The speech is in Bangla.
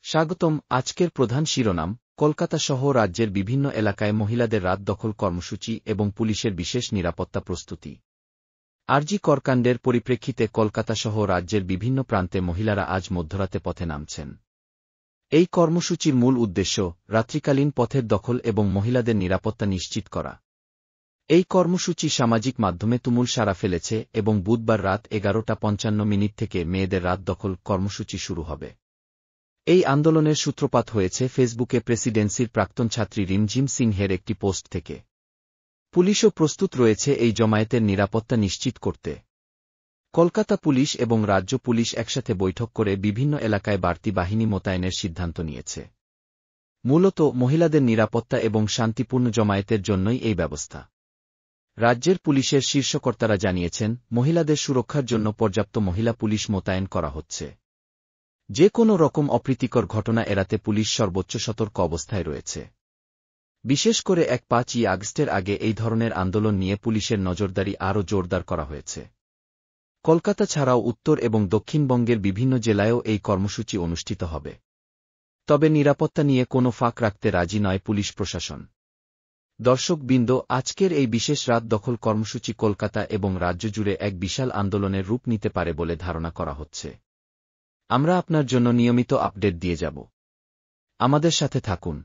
স্বাগতম। আজকের প্রধান শিরোনাম: কলকাতা সহ রাজ্যের বিভিন্ন এলাকায় মহিলাদের রাত দখল কর্মসূচি এবং পুলিশের বিশেষ নিরাপত্তা প্রস্তুতি। আরজি করকাণ্ডের পরিপ্রেক্ষিতে কলকাতা সহ রাজ্যের বিভিন্ন প্রান্তে মহিলারা আজ মধ্যরাতে পথে নামছেন। এই কর্মসূচির মূল উদ্দেশ্য রাত্রিকালীন পথের দখল এবং মহিলাদের নিরাপত্তা নিশ্চিত করা। এই কর্মসূচি সামাজিক মাধ্যমে তুমুল সাড়া ফেলেছে এবং বুধবার রাত 11:55 থেকে মেয়েদের রাত দখল কর্মসূচি শুরু হবে। এই আন্দোলনের সূত্রপাত হয়েছে ফেসবুকে প্রেসিডেন্সির প্রাক্তন ছাত্রী রিমঝিম সিংহের একটি পোস্ট থেকে। পুলিশও প্রস্তুত রয়েছে এই জমায়েতের নিরাপত্তা নিশ্চিত করতে। কলকাতা পুলিশ এবং রাজ্য পুলিশ একসাথে বৈঠক করে বিভিন্ন এলাকায় বাড়তি বাহিনী মোতায়েনের সিদ্ধান্ত নিয়েছে। মূলত মহিলাদের নিরাপত্তা এবং শান্তিপূর্ণ জমায়েতের জন্যই এই ব্যবস্থা। রাজ্যের পুলিশের শীর্ষকর্তারা জানিয়েছেন, মহিলাদের সুরক্ষার জন্য পর্যাপ্ত মহিলা পুলিশ মোতায়েন করা হচ্ছে। যে কোনো রকম অপ্রীতিকর ঘটনা এড়াতে পুলিশ সর্বোচ্চ সতর্ক অবস্থায় রয়েছে। বিশেষ করে 5ই আগস্টের আগে এই ধরনের আন্দোলন নিয়ে পুলিশের নজরদারি আরও জোরদার করা হয়েছে। কলকাতা ছাড়াও উত্তর এবং দক্ষিণবঙ্গের বিভিন্ন জেলায়ও এই কর্মসূচি অনুষ্ঠিত হবে। তবে নিরাপত্তা নিয়ে কোনো ফাঁক রাখতে রাজি নয় পুলিশ প্রশাসন। দর্শকবৃন্দ, আজকের এই বিশেষ রাত দখল কর্মসূচি কলকাতা এবং রাজ্য জুড়ে এক বিশাল আন্দোলনের রূপ নিতে পারে বলে ধারণা করা হচ্ছে। আমরা আপনার জন্য নিয়মিত আপডেট দিয়ে যাব। আমাদের সাথে থাকুন।